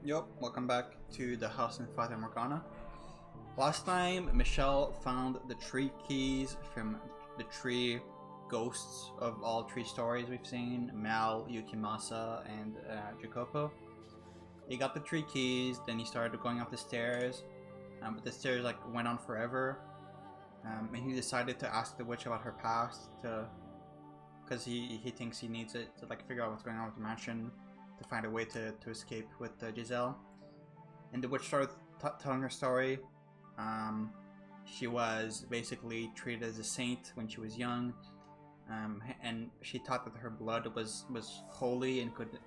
Yup, welcome back to the house in Fata Morgana. Last time, Michelle found the tree keys from the tree ghosts of all tree stories we've seen, Mal, Yukimasa, and Jacopo. He got the tree keys, then he started going up the stairs, but the stairs went on forever, and he decided to ask the witch about her past, because he thinks he needs it to figure out what's going on with the mansion, to find a way to escape with Giselle. And the witch started telling her story. She was basically treated as a saint when she was young, and she thought that her blood was holy and could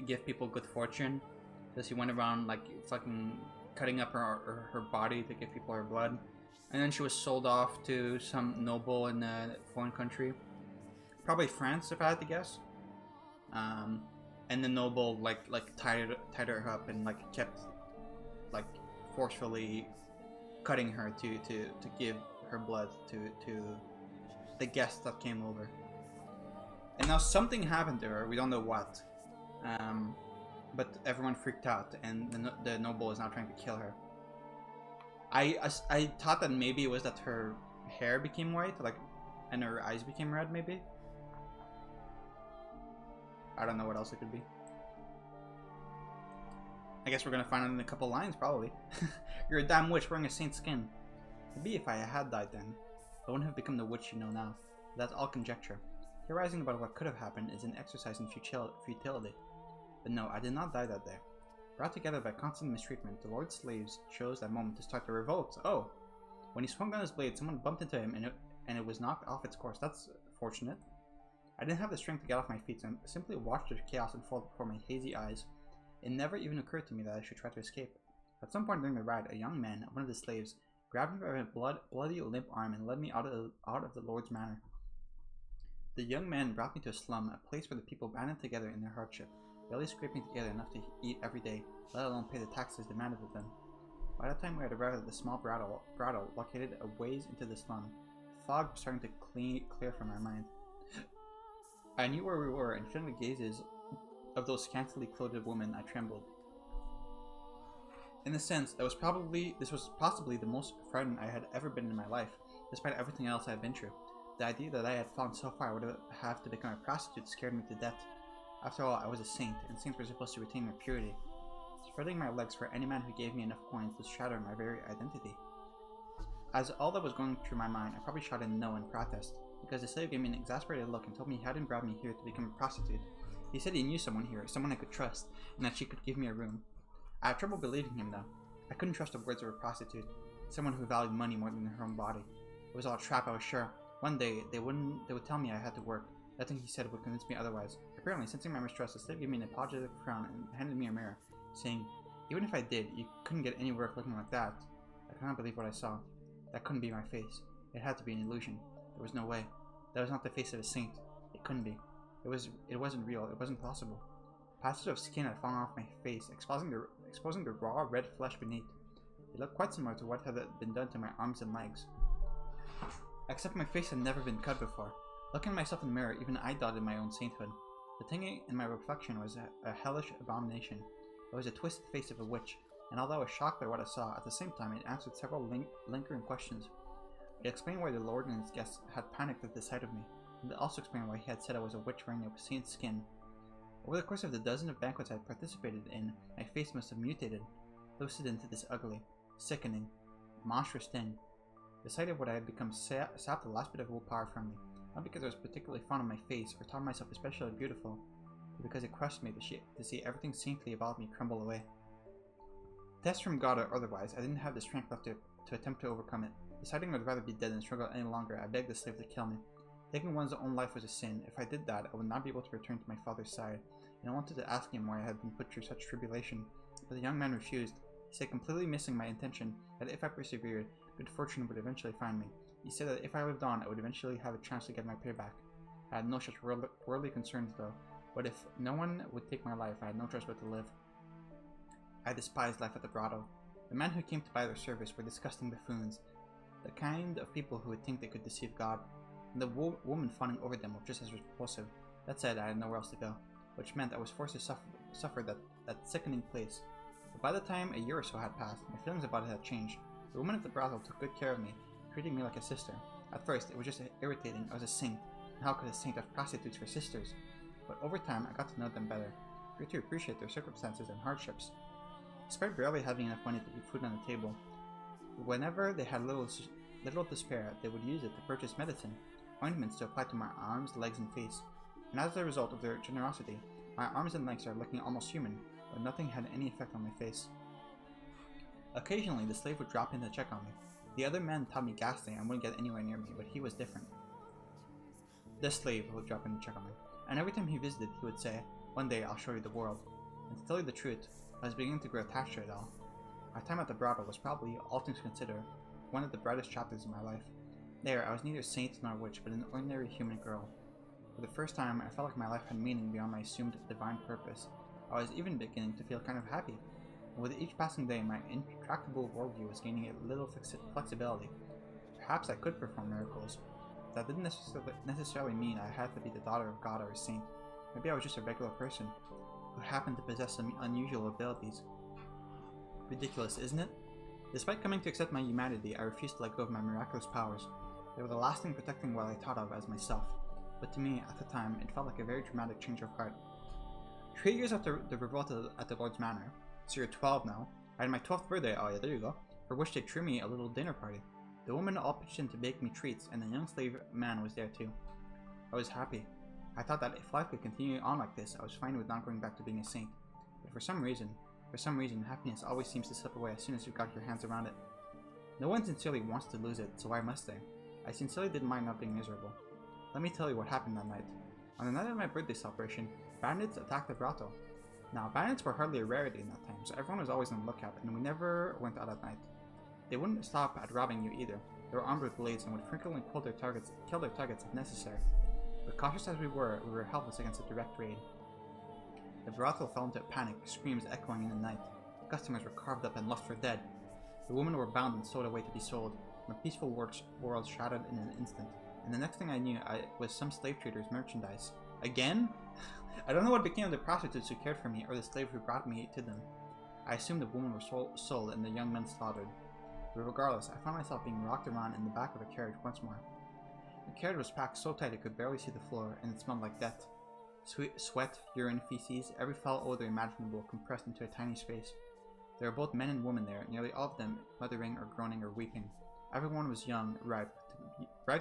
give people good fortune. So she went around fucking cutting up her body to give people her blood. And then she was sold off to some noble in a foreign country, probably France if I had to guess. And the noble tied her up and kept forcefully cutting her to give her blood to the guests that came over. And now something happened to her. We don't know what. But everyone freaked out, and the noble is now trying to kill her. I thought that maybe it was that her hair became white, and her eyes became red, maybe. I don't know what else it could be. I guess we're gonna find out in a couple lines, probably. You're a damn witch wearing a saint's skin. Maybe if I had died then, I wouldn't have become the witch you know now. But that's all conjecture. Theorizing about what could have happened is an exercise in futility. But no, I did not die that day. Brought together by constant mistreatment, the Lord's slaves chose that moment to start the revolt. Oh! When he swung on his blade, someone bumped into him and it was knocked off its course. That's fortunate. I didn't have the strength to get off my feet, so I simply watched the chaos unfold before my hazy eyes. It never even occurred to me that I should try to escape. At some point during the ride, a young man, one of the slaves, grabbed me by my bloody limp arm and led me out of the Lord's manor. The young man brought me to a slum, a place where the people banded together in their hardship, barely scraping together enough to eat every day, let alone pay the taxes demanded of them. By the time we had arrived at the small grotto located a ways into the slum, the fog was starting to clear from our mind. I knew where we were, and feeling the gazes of those scantily clothed women, I trembled. In a sense, this was possibly the most frightened I had ever been in my life, despite everything else I had been through. The idea that I had fallen so far I would have to become a prostitute scared me to death. After all, I was a saint, and saints were supposed to retain their purity. Spreading my legs for any man who gave me enough coins would shatter my very identity. As all that was going through my mind, I probably shouted no in protest, because the slave gave me an exasperated look and told me he hadn't brought me here to become a prostitute. He said he knew someone here, someone I could trust, and that she could give me a room. I had trouble believing him, though. I couldn't trust the words of a prostitute, someone who valued money more than her own body. It was all a trap, I was sure. One day, they would tell me I had to work. Nothing he said would convince me otherwise. Apparently, sensing my mistrust, the slave gave me an apologetic frown and handed me a mirror, saying, "Even if I did, you couldn't get any work looking like that." I could not believe what I saw. That couldn't be my face. It had to be an illusion. There was no way. That was not the face of a saint. It couldn't be. It wasn't real. It wasn't possible. Patches of skin had fallen off my face, exposing the raw red flesh beneath. It looked quite similar to what had been done to my arms and legs. Except my face had never been cut before. Looking at myself in the mirror, even I doubted my own sainthood. The thing in my reflection was a hellish abomination. It was a twisted face of a witch, and although I was shocked by what I saw, at the same time it answered several lingering questions. It explained why the Lord and his guests had panicked at the sight of me, and it also explained why he had said I was a witch wearing a saint's skin. Over the course of the dozen of banquets I had participated in, my face must have mutated, lucid into this ugly, sickening, monstrous thing. The sight of what I had become sapped the last bit of willpower from me, not because I was particularly fond of my face or thought myself especially beautiful, but because it crushed me to see everything saintly about me crumble away. Test from God or otherwise, I didn't have the strength left to attempt to overcome it. Deciding I'd rather be dead than struggle any longer, I begged the slave to kill me. Taking one's own life was a sin. If I did that, I would not be able to return to my father's side, and I wanted to ask him why I had been put through such tribulation. But the young man refused. He said, completely missing my intention, that if I persevered, good fortune would eventually find me. He said that if I lived on, I would eventually have a chance to get my payback. I had no such worldly concerns, though, but if no one would take my life, I had no choice but to live. I despised life at the grotto. The men who came to buy their service were disgusting buffoons, the kind of people who would think they could deceive God, and the woman fawning over them were just as repulsive. That said, I had nowhere else to go, which meant I was forced to suffered that sickening place. But by the time a year or so had passed, my feelings about it had changed. The woman at the brothel took good care of me, treating me like a sister. At first, it was just irritating. I was a saint, and how could a saint have prostitutes for sisters? But over time, I got to know them better, grew to appreciate their circumstances and hardships. Despite barely having enough money to keep food on the table, whenever they had little to spare, they would use it to purchase medicine, ointments to apply to my arms, legs, and face. And as a result of their generosity, my arms and legs started looking almost human, but nothing had any effect on my face. Occasionally, the slave would drop in to check on me. The other men taught me ghastly and wouldn't get anywhere near me, but he was different. The slave would drop in to check on me, and every time he visited, he would say, "One day I'll show you the world." And to tell you the truth, I was beginning to grow attached to it all. My time at the brothel was probably, all things considered, one of the brightest chapters in my life. There, I was neither saint nor witch, but an ordinary human girl. For the first time, I felt like my life had meaning beyond my assumed divine purpose. I was even beginning to feel kind of happy. And with each passing day, my intractable worldview was gaining a little flexibility. Perhaps I could perform miracles. That didn't necessarily mean I had to be the daughter of God or a saint. Maybe I was just a regular person who happened to possess some unusual abilities. Ridiculous, isn't it? Despite coming to accept my humanity, I refused to let go of my miraculous powers. They were the lasting protecting what I thought of as myself. But to me, at the time, it felt like a very dramatic change of heart. 3 years after the revolt at the Lord's Manor, so you're 12 now, I had my 12th birthday, oh yeah, there you go, for which they threw me a little dinner party. The women all pitched in to bake me treats, and the young slave man was there too. I was happy. I thought that if life could continue on like this, I was fine with not going back to being a saint. But for some reason, happiness always seems to slip away as soon as you've got your hands around it. No one sincerely wants to lose it, so why must they? I sincerely didn't mind not being miserable. Let me tell you what happened that night. On the night of my birthday celebration, bandits attacked the brothel. Now, bandits were hardly a rarity in that time, so everyone was always on the lookout, and we never went out at night. They wouldn't stop at robbing you either. They were armed with blades and would frequently kill their targets if necessary. But cautious as we were helpless against a direct raid. The brothel fell into a panic, screams echoing in the night. The customers were carved up and left for dead. The women were bound and stowed away to be sold. My peaceful world shattered in an instant. And the next thing I knew, I was some slave trader's merchandise. Again? I don't know what became of the prostitutes who cared for me or the slaves who brought me to them. I assumed the women were sold and the young men slaughtered. But regardless, I found myself being rocked around in the back of a carriage once more. The carriage was packed so tight I could barely see the floor, and it smelled like death. Sweat, urine, feces, every foul odor imaginable compressed into a tiny space. There were both men and women there, nearly all of them muttering or groaning or weeping. Everyone was young, ripe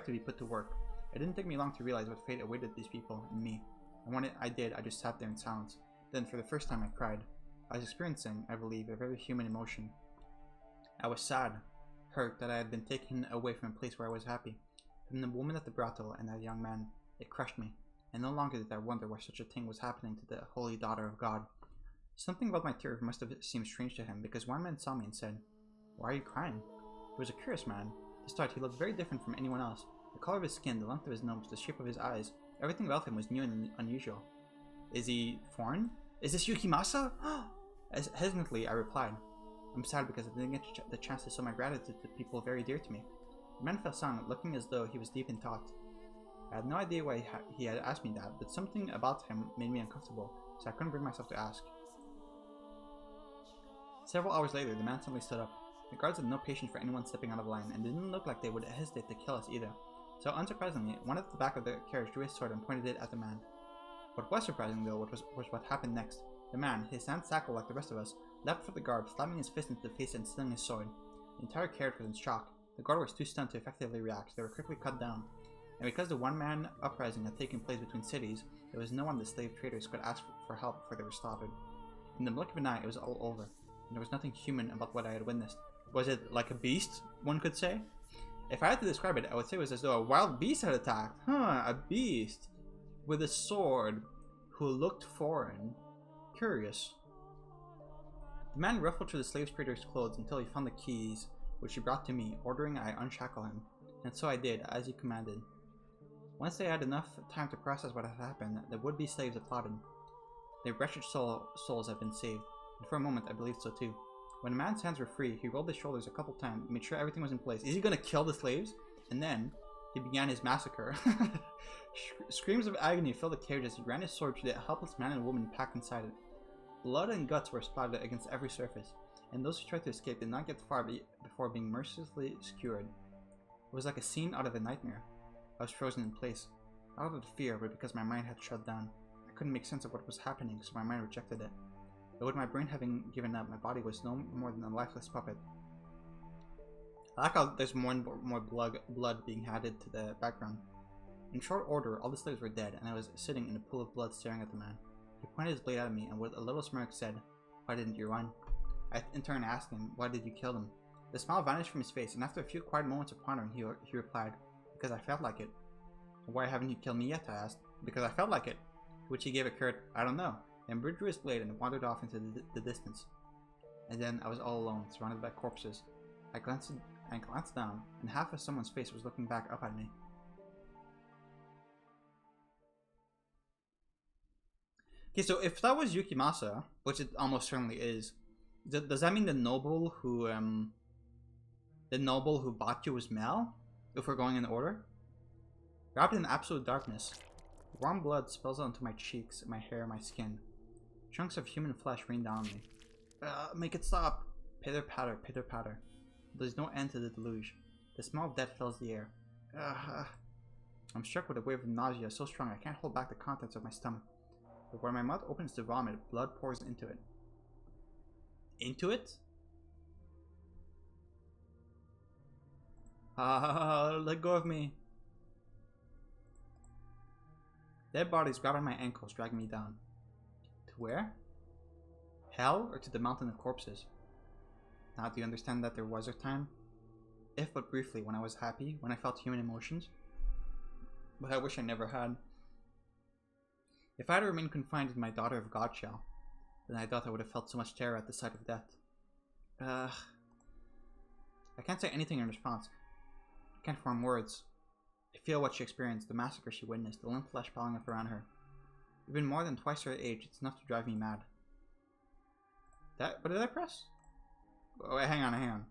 to be put to work. It didn't take me long to realize what fate awaited these people and me. And when I did, I just sat there in silence. Then, for the first time, I cried. I was experiencing, I believe, a very human emotion. I was sad, hurt that I had been taken away from a place where I was happy. From the woman at the brothel and that young man, it crushed me. And no longer did I wonder why such a thing was happening to the holy daughter of God. Something about my tears must have seemed strange to him, because one man saw me and said, "Why are you crying?" He was a curious man. To start, he looked very different from anyone else. The color of his skin, the length of his nose, the shape of his eyes, everything about him was new and unusual. "Is he foreign? Is this Yukimasa?" As hesitantly, I replied, "I'm sad because I didn't get the chance to show my gratitude to people very dear to me." The man fell silent, looking as though he was deep in thought. I had no idea why he had asked me that, but something about him made me uncomfortable, so I couldn't bring myself to ask. Several hours later, the man suddenly stood up. The guards had no patience for anyone stepping out of line, and didn't look like they would hesitate to kill us either. So unsurprisingly, one at the back of the carriage drew his sword and pointed it at the man. What was surprising though was what happened next. The man, his hands shackled like the rest of us, leapt for the guard, slamming his fist into the face and slinging his sword. The entire carriage was in shock. The guard was too stunned to effectively react. They were quickly cut down. And because the one-man uprising had taken place between cities, there was no one the slave traders could ask for help before they were slaughtered. In the blink of an eye, it was all over, and there was nothing human about what I had witnessed. Was it like a beast, one could say? If I had to describe it, I would say it was as though a wild beast had attacked. A beast with a sword who looked foreign. Curious. The man ruffled through the slave trader's clothes until he found the keys, which he brought to me, ordering I unshackle him, and so I did, as he commanded. Once they had enough time to process what had happened, the would-be slaves applauded. Their wretched souls had been saved, and for a moment I believed so too. When the man's hands were free, he rolled his shoulders a couple times, made sure everything was in place. Is he gonna kill the slaves? And then, he began his massacre. Screams of agony filled the carriage as he ran his sword through the helpless man and woman packed inside it. Blood and guts were splattered against every surface, and those who tried to escape did not get far before being mercilessly skewered. It was like a scene out of a nightmare. I was frozen in place, not out of fear, but because my mind had shut down. I couldn't make sense of what was happening, so my mind rejected it. But with my brain having given up, my body was no more than a lifeless puppet. I like how there's more and more blood being added to the background. In short order, all the slaves were dead, and I was sitting in a pool of blood staring at the man. He pointed his blade at me, and with a little smirk said, "Why didn't you run?" I in turn asked him, "Why did you kill them?" The smile vanished from his face, and after a few quiet moments of pondering, he replied, "Because I felt like it." "Why haven't you killed me yet?" I asked. "Because I felt like it." To which he gave a curt, "I don't know," then drew his blade and wandered off into the distance. And then I was all alone, surrounded by corpses. I glanced down, and half of someone's face was looking back up at me. Okay, so if that was Yukimasa, which it almost certainly is, does that mean the noble who bought you was Mel? If we're going in order? Wrapped in absolute darkness, warm blood spills onto my cheeks, my hair, my skin. Chunks of human flesh rain down on me. Make it stop! Pitter patter, pitter patter. There's no end to the deluge. The smell of death fills the air. I'm struck with a wave of nausea so strong I can't hold back the contents of my stomach. But when my mouth opens to vomit, blood pours into it. Into it? Let go of me. Dead bodies grabbing my ankles, dragging me down. To where? Hell, or to the mountain of corpses? Now do you understand that there was a time, if but briefly, when I was happy, when I felt human emotions? But I wish I never had. If I had remained confined in my Daughter of God shell, then I thought I would have felt so much terror at the sight of death. I can't say anything in response. I can't form words. I feel what she experienced, the massacre she witnessed, the limp flesh piling up around her. Even more than twice her age, it's enough to drive me mad. What did I press? Oh, wait, hang on.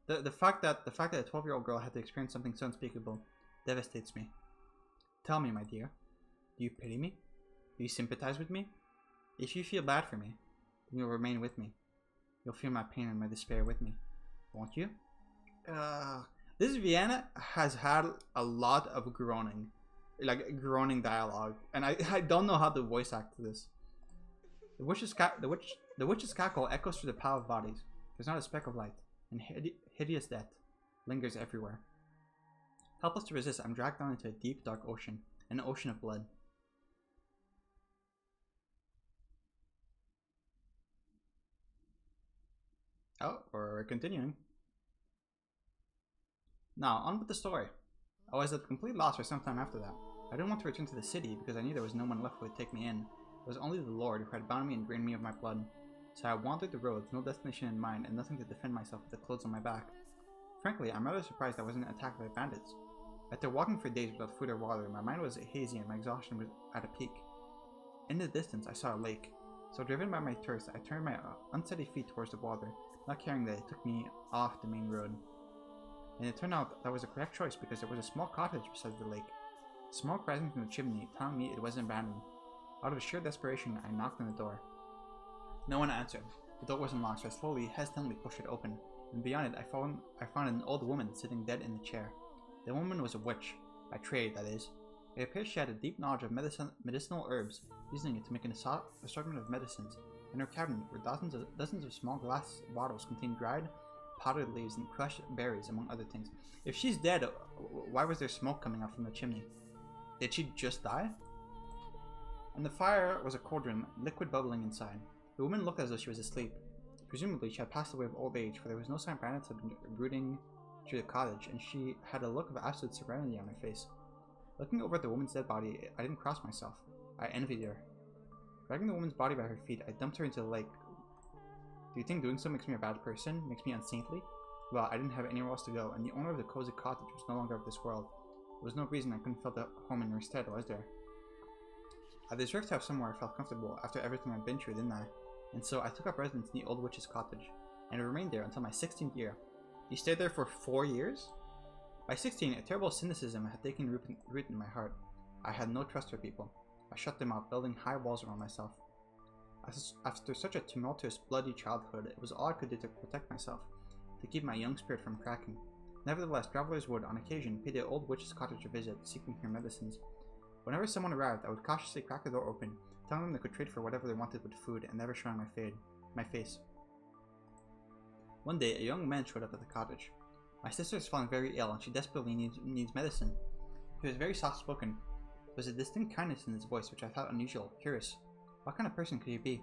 The fact that a 12-year-old girl had to experience something so unspeakable devastates me. Tell me, my dear, do you pity me? Do you sympathize with me? If you feel bad for me, then you'll remain with me. You'll feel my pain and my despair with me, won't you? This Vienna has had a lot of groaning, groaning dialogue, and I don't know how to voice act this. The witch's cackle echoes through the pile of bodies. There's not a speck of light, and hideous death lingers everywhere. Helpless to resist, I'm dragged down into a deep, dark ocean, an ocean of blood. Oh, we're continuing. Now, on with the story. I was at complete loss for some time after that. I didn't want to return to the city because I knew there was no one left who would take me in. It was only the Lord who had bound me and drained me of my blood. So I wandered the roads, no destination in mind, and nothing to defend myself with the clothes on my back. Frankly, I'm rather surprised I wasn't attacked by bandits. After walking for days without food or water, my mind was hazy and my exhaustion was at a peak. In the distance, I saw a lake. So driven by my thirst, I turned my unsteady feet towards the water, not caring that it took me off the main road. And it turned out that was a correct choice because there was a small cottage beside the lake. Smoke rising from the chimney, telling me it wasn't abandoned. Out of sheer desperation, I knocked on the door. No one answered. The door wasn't locked, so I slowly, hesitantly pushed it open, and beyond it I found an old woman sitting dead in the chair. The woman was a witch, by trade, that is. It appears she had a deep knowledge of medicinal herbs, using it to make an assortment of medicines. In her cabinet were dozens of small glass bottles containing dried, powdered leaves and crushed berries, among other things. If she's dead, why was there smoke coming out from the chimney? Did she just die? On the fire was a cauldron, liquid bubbling inside. The woman looked as though she was asleep. Presumably, she had passed away of old age, for there was no sign bandits had been brooding through the cottage, and she had a look of absolute serenity on her face. Looking over at the woman's dead body, I didn't cross myself. I envied her. Dragging the woman's body by her feet, I dumped her into the lake. Do you think doing so makes me a bad person? Makes me unsaintly? Well, I didn't have anywhere else to go, and the owner of the cozy cottage was no longer of this world. There was no reason I couldn't feel at home in her stead, was there? I deserved to have somewhere I felt comfortable after everything I'd been through, didn't I? And so I took up residence in the old witch's cottage, and I remained there until my 16th year. You stayed there for 4 years? By 16, a terrible cynicism had taken root in my heart. I had no trust for people. I shut them out, building high walls around myself. After such a tumultuous, bloody childhood, it was all I could do to protect myself, to keep my young spirit from cracking. Nevertheless, travelers would, on occasion, pay the old witch's cottage a visit, seeking her medicines. Whenever someone arrived, I would cautiously crack the door open, telling them they could trade for whatever they wanted with food, and never showing my face. One day, a young man showed up at the cottage. My sister is falling very ill, and she desperately needs medicine. He was very soft-spoken. There was a distinct kindness in his voice, which I thought unusual, curious. What kind of person could he be?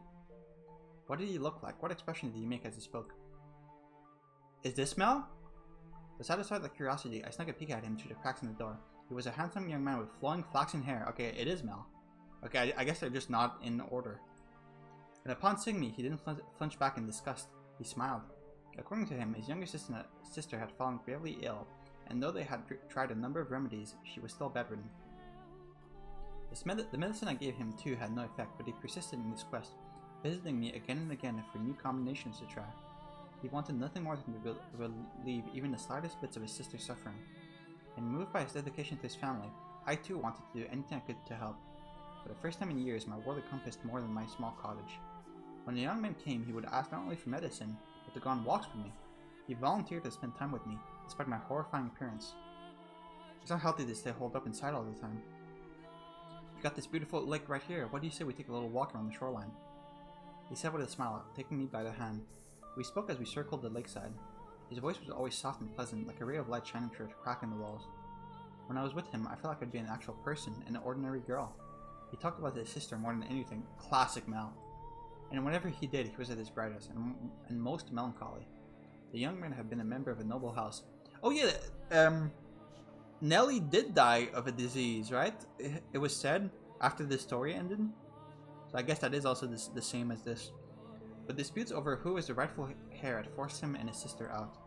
What did he look like? What expression did he make as he spoke? Is this Mel? To satisfy the curiosity, I snuck a peek at him through the cracks in the door. He was a handsome young man with flowing flaxen hair. Okay, it is Mel. Okay, I guess they're just not in order. And upon seeing me, he didn't flinch back in disgust. He smiled. According to him, his younger sister had fallen gravely ill, and though they had tried a number of remedies, she was still bedridden. The medicine I gave him too had no effect, but he persisted in his quest, visiting me again and again for new combinations to try. He wanted nothing more than to relieve even the slightest bits of his sister's suffering. And moved by his dedication to his family, I too wanted to do anything I could to help. For the first time in years, my world encompassed more than my small cottage. When the young man came, he would ask not only for medicine, but to go on walks with me. He volunteered to spend time with me, despite my horrifying appearance. It's not healthy to stay holed up inside all the time. We got this beautiful lake right here. What do you say we take a little walk around the shoreline? He said with a smile, taking me by the hand. We spoke as we circled the lakeside. His voice was always soft and pleasant, like a ray of light shining through a crack in the walls. When I was with him, I felt like I'd be an actual person, an ordinary girl. He talked about his sister more than anything. Classic Mel. And whenever he did, he was at his brightest and most melancholy. The young man had been a member of a noble house. Oh yeah, Nellie did die of a disease, right? It was said after the story ended. So I guess that is also the same as this. But disputes over who was the rightful heir had forced him and his sister out.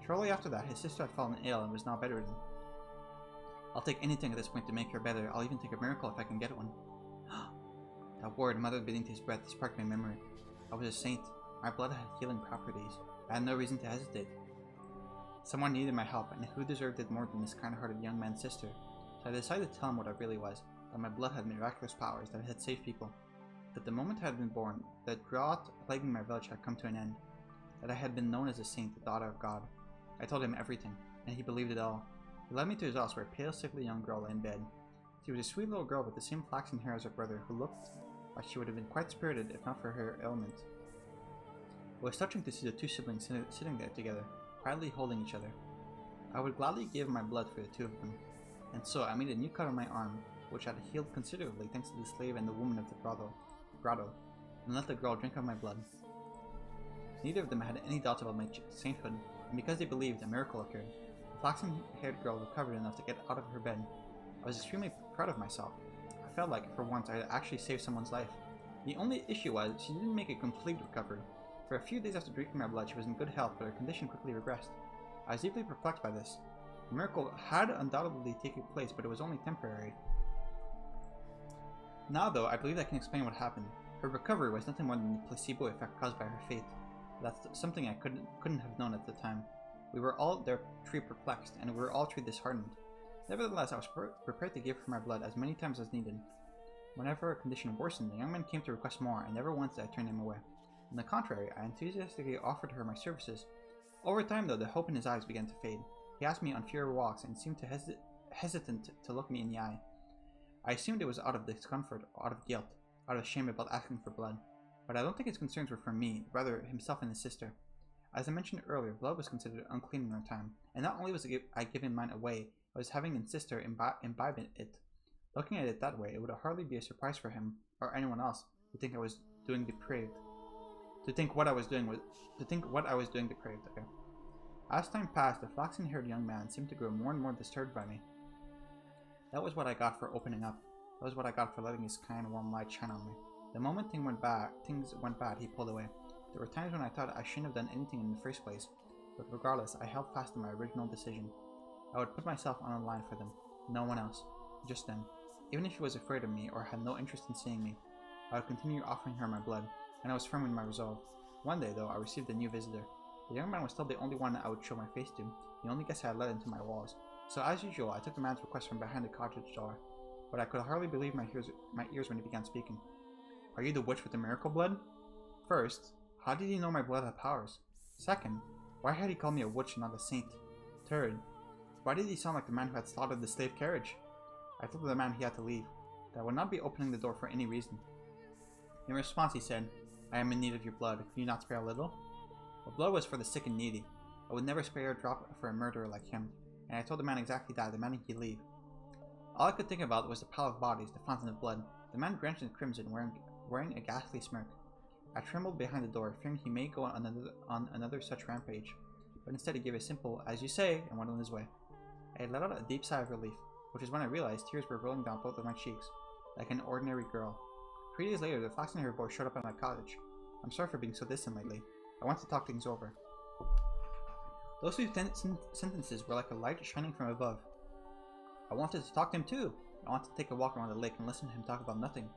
Shortly after that, his sister had fallen ill and was now bedridden. I'll take anything at this point to make her better. I'll even take a miracle if I can get one. That word, muttered beneath his breath, sparked my memory. I was a saint. My blood had healing properties. I had no reason to hesitate. Someone needed my help, and who deserved it more than this kind-hearted young man's sister? So I decided to tell him what I really was, that my blood had miraculous powers, that it had saved people. That the moment I had been born, the drought plaguing my village had come to an end. That I had been known as a saint, the daughter of God. I told him everything, and he believed it all. He led me to his house where a pale, sickly young girl lay in bed. She was a sweet little girl with the same flaxen hair as her brother, who looked like she would have been quite spirited if not for her ailment. It was touching to see the two siblings sitting there together, quietly holding each other. I would gladly give my blood for the two of them, and so I made a new cut on my arm, which had healed considerably thanks to the slave and the woman of the grotto, and let the girl drink of my blood. Neither of them had any doubts about my sainthood, and because they believed, a miracle occurred. The flaxen-haired girl recovered enough to get out of her bed. I was extremely proud of myself. I felt like, for once, I had actually saved someone's life. The only issue was, she didn't make a complete recovery. For a few days after drinking my blood, she was in good health, but her condition quickly regressed. I was deeply perplexed by this. The miracle had undoubtedly taken place, but it was only temporary. Now, though, I believe I can explain what happened. Her recovery was nothing more than the placebo effect caused by her fate. That's something I couldn't have known at the time. We were all there three perplexed, and we were all three disheartened. Nevertheless, I was prepared to give her my blood as many times as needed. Whenever her condition worsened, the young man came to request more, and never once did I turn him away. On the contrary, I enthusiastically offered her my services. Over time, though, the hope in his eyes began to fade. He asked me on fewer walks, and seemed hesitant to look me in the eye. I assumed it was out of discomfort, out of guilt, out of shame about asking for blood. But I don't think his concerns were for me, rather himself and his sister. As I mentioned earlier, blood was considered unclean in our time, and not only was I giving mine away, I was having his sister imbibe it. Looking at it that way, it would hardly be a surprise for him, or anyone else, to think I was doing depraved. To think what I was doing depraved, okay. As time passed, the flaxen-haired young man seemed to grow more and more disturbed by me. That was what I got for opening up. That was what I got for letting his kind, warm light shine on me. The moment things went bad, he pulled away. There were times when I thought I shouldn't have done anything in the first place, but regardless, I held fast to my original decision. I would put myself on a line for them, no one else, just them. Even if he was afraid of me or had no interest in seeing me, I would continue offering her my blood, and I was firm in my resolve. One day, though, I received a new visitor. The young man was still the only one I would show my face to, the only guest I had let into my walls. So as usual, I took the man's request from behind the cottage door, but I could hardly believe my ears when he began speaking. "Are you the witch with the miracle blood?" First, how did he know my blood had powers? Second, why had he called me a witch and not a saint? Third, why did he sound like the man who had slaughtered the slave carriage? I told the man he had to leave, that I would not be opening the door for any reason. In response he said, I am in need of your blood, can you not spare a little? Well, blood was for the sick and needy. I would never spare a drop for a murderer like him, and I told the man exactly that, demanding he leave. All I could think about was the pile of bodies, the fountain of blood, the man drenched in crimson, wearing a ghastly smirk. I trembled behind the door, fearing he may go on another such rampage, but instead he gave a simple, as you say, and went on his way. I let out a deep sigh of relief, which is when I realized tears were rolling down both of my cheeks, like an ordinary girl. 3 days later, the flaxen-haired boy showed up at my cottage. I'm sorry for being so distant lately. I want to talk things over. Those few sentences were like a light shining from above. I wanted to talk to him too. I wanted to take a walk around the lake and listen to him talk about nothing.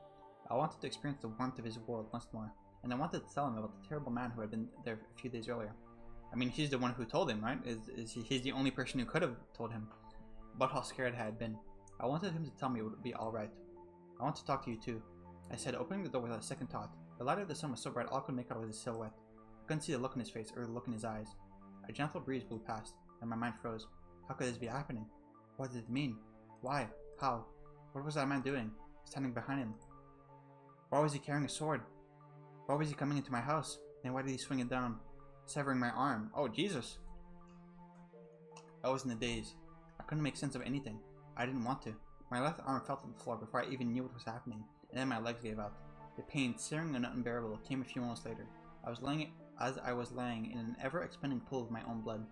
I wanted to experience the warmth of his world once more, and I wanted to tell him about the terrible man who had been there a few days earlier. I mean, he's the one who told him, right? He's the only person who could have told him about how scared I had been. I wanted him to tell me it would be alright. I want to talk to you too, I said, opening the door without a second thought. The light of the sun was so bright all I could make out was his silhouette. I couldn't see the look in his face or the look in his eyes. A gentle breeze blew past, and my mind froze. How could this be happening? What did it mean? Why? How? What was that man doing, standing behind him? Why was he carrying a sword? Why was he coming into my house? And why did he swing it down, severing my arm? Oh, Jesus! I was in a daze. I couldn't make sense of anything. I didn't want to. My left arm fell to the floor before I even knew what was happening, and then my legs gave out. The pain, searing and unbearable, came a few moments later. As I was laying in an ever-expanding pool of my own blood.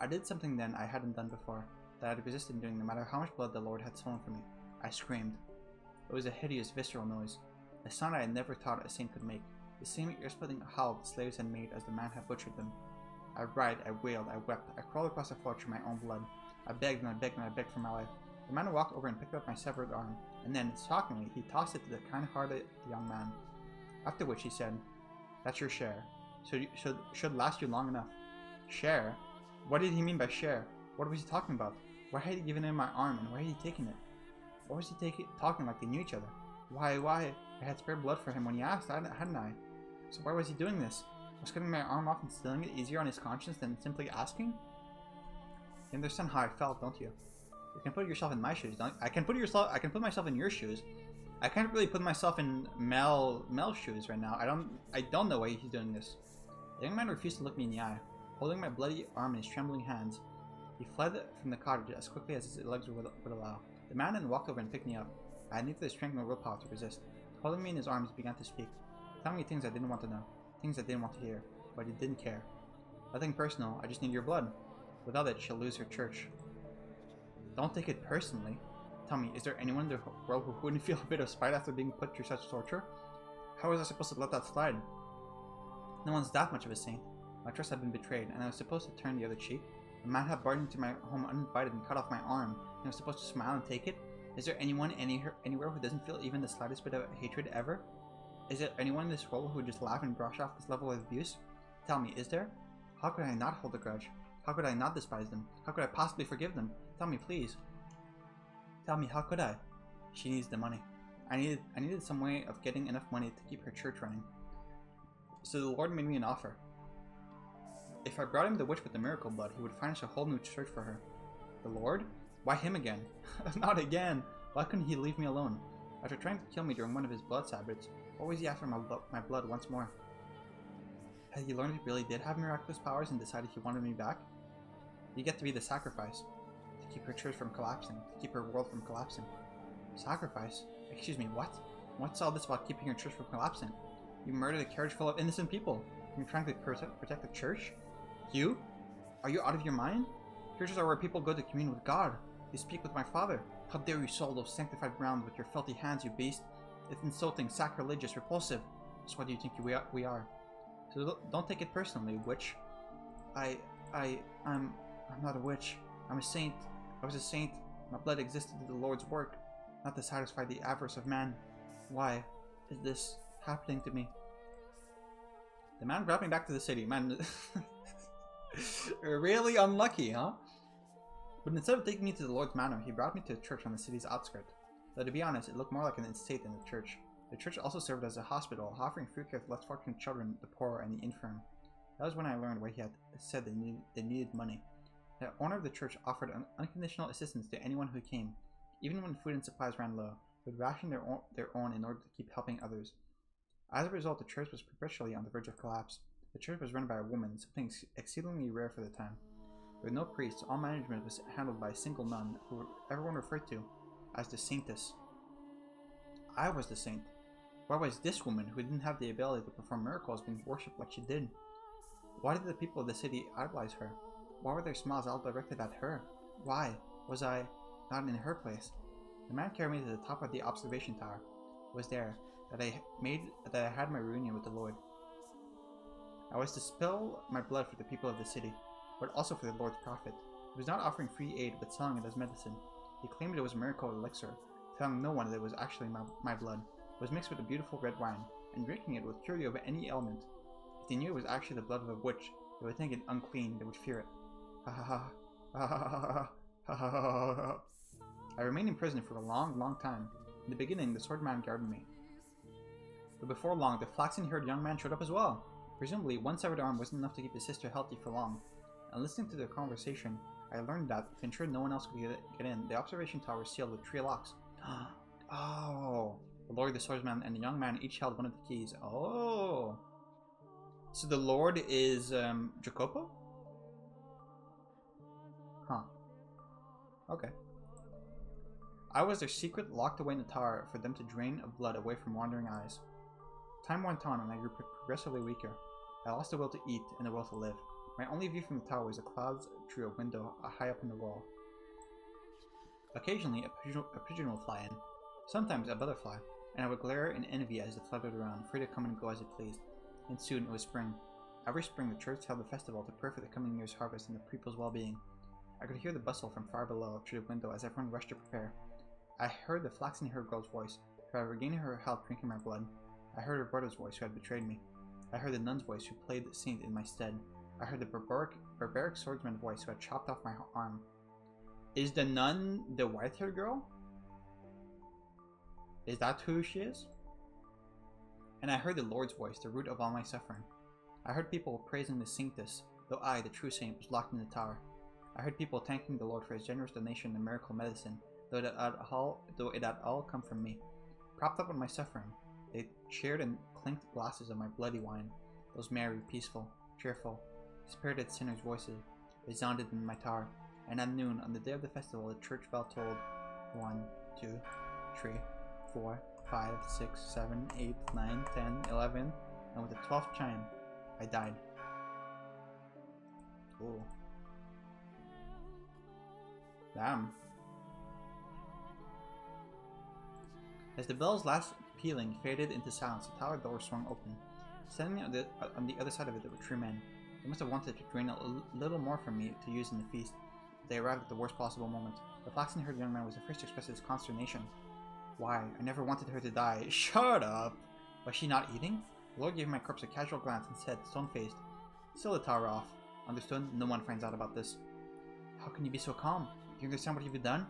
I did something then I hadn't done before, that I had resisted in doing no matter how much blood the Lord had stolen from me. I screamed. It was a hideous, visceral noise, a sound I had never thought a saint could make, the same ear-splitting howl the slaves had made as the man had butchered them. I writhed, I wailed, I wept, I crawled across the floor through my own blood. I begged and I begged and I begged for my life. The man walked over and picked up my severed arm, and then, shockingly, he tossed it to the kind-hearted young man. After which he said, That's your share. Should last you long enough. Share? What did he mean by share? What was he talking about? Why had he given him my arm, and why had he taken it? Why was he talking like they knew each other? Why? I had spared blood for him when he asked, hadn't I? So why was he doing this? Was cutting my arm off and stealing it easier on his conscience than simply asking? You understand how I felt, don't you? You can put yourself in my shoes, don't you? I can put myself in your shoes. I can't really put myself in Mel's shoes right now. I don't know why he's doing this. The young man refused to look me in the eye, holding my bloody arm in his trembling hands. He fled from the cottage as quickly as his legs would allow. The man then walked over and picked me up. I had neither the strength nor willpower to resist. Holding me in his arms, he began to speak, telling me things I didn't want to know, things I didn't want to hear, but he didn't care. Nothing personal, I just need your blood. Without it, she'll lose her church. Don't take it personally. Tell me, is there anyone in the world who wouldn't feel a bit of spite after being put through such torture? How was I supposed to let that slide? No one's that much of a saint. My trust had been betrayed, and I was supposed to turn the other cheek. A man had barged into my home uninvited and cut off my arm, and I was supposed to smile and take it? Is there anyone anywhere who doesn't feel even the slightest bit of hatred ever? Is there anyone in this world who would just laugh and brush off this level of abuse? Tell me, is there? How could I not hold a grudge? How could I not despise them? How could I possibly forgive them? Tell me, please. Tell me, how could I? She needs the money. I needed some way of getting enough money to keep her church running. So the Lord made me an offer. If I brought him the witch with the miracle blood, he would furnish a whole new church for her. The Lord? Why him again? Not again! Why couldn't he leave me alone? After trying to kill me during one of his blood Sabbaths, why was he after my blood once more? Had he learned he really did have miraculous powers and decided he wanted me back? You get to be the sacrifice. To keep her church from collapsing. To keep her world from collapsing. Sacrifice? Excuse me, what? What's all this about keeping your church from collapsing? You murdered a carriage full of innocent people. You're trying to protect the church? You? Are you out of your mind? Churches are where people go to commune with God. You speak with my Father. How dare you soil those sanctified ground with your filthy hands, you beast? It's insulting, sacrilegious, repulsive. So what do you think we are? So don't take it personally, witch. I'm not a witch. I'm a saint. I was a saint. My blood existed to the Lord's work, not to satisfy the avarice of man. Why is this happening to me? The man brought me back to the city. Man, really unlucky, huh? But instead of taking me to the Lord's manor, he brought me to a church on the city's outskirts. Though to be honest, it looked more like an estate than a church. The church also served as a hospital, offering free care to less fortunate children, the poor, and the infirm. That was when I learned why he had said they needed money. The owner of the church offered unconditional assistance to anyone who came. Even when food and supplies ran low, they would ration their own in order to keep helping others. As a result, the church was perpetually on the verge of collapse. The church was run by a woman, something exceedingly rare for the time. There were no priests, all management was handled by a single nun, who everyone referred to as the Saintess. I was the saint. Why was this woman, who didn't have the ability to perform miracles, being worshipped like she did? Why did the people of the city idolize her? Why were their smiles all directed at her? Why was I not in her place? The man carried me to the top of the observation tower. It was there that I had my reunion with the Lord. I was to spill my blood for the people of the city, but also for the Lord's prophet. He was not offering free aid, but selling it as medicine. He claimed it was a miracle elixir, telling no one that it was actually my blood. It was mixed with a beautiful red wine, and drinking it would cure you of any ailment. If they knew it was actually the blood of a witch, they would think it unclean, they would fear it. Ha ha ha ha ha ha ha ha ha ha. I remained in prison for a long time. In the beginning, the swordman guarded me. But before long, the flaxen-haired young man showed up as well. Presumably, one severed arm wasn't enough to keep his sister healthy for long. And listening to their conversation, I learned that, to ensure no one else could get in, the observation tower was sealed with 3 locks. Oh! The Lord, the swordsman, and the young man each held one of the keys. Oh! So the Lord is, Jacopo? Huh. Okay. I was their secret, locked away in the tower for them to drain of blood away from wandering eyes. Time went on and I grew progressively weaker. I lost the will to eat and the will to live. My only view from the tower was the clouds through a window high up in the wall. Occasionally, a pigeon would fly in, sometimes a butterfly, and I would glare in envy as it fluttered around, free to come and go as it pleased. And soon it was spring. Every spring the church held a festival to pray for the coming year's harvest and the people's well-being. I could hear the bustle from far below through the window as everyone rushed to prepare. I heard the flaxen-haired girl's voice, who had regained her health drinking my blood. I heard her brother's voice, who had betrayed me. I heard the nun's voice, who played the saint in my stead. I heard the barbaric swordsman's voice, who had chopped off my arm. Is the nun the white-haired girl? Is that who she is? And I heard the Lord's voice, the root of all my suffering. I heard people praising the saintess, though I, the true saint, was locked in the tower. I heard people thanking the Lord for his generous donation and miracle medicine, though it had all come from me. Propped up on my suffering, they cheered and clinked glasses of my bloody wine. Those merry, peaceful, cheerful, spirited sinners' voices resounded in my tower, and at noon, on the day of the festival, the church bell tolled 1, 2, 3, 4, 5, 6, 7, 8, 9, 10, 11, and with the 12th chime, I died. Ooh. Damn. As the bell's last pealing faded into silence, the tower door swung open. Standing on the other side of it were 3 men. They must have wanted to drain a little more from me to use in the feast. They arrived at the worst possible moment. The flaxen-haired young man was the first to express his consternation. Why, I never wanted her to die. Shut up! Was she not eating? The Lord gave my corpse a casual glance and said, stone-faced, "Seal the tower off. Understood? No one finds out about this." How can you be so calm? Do you understand what you've done?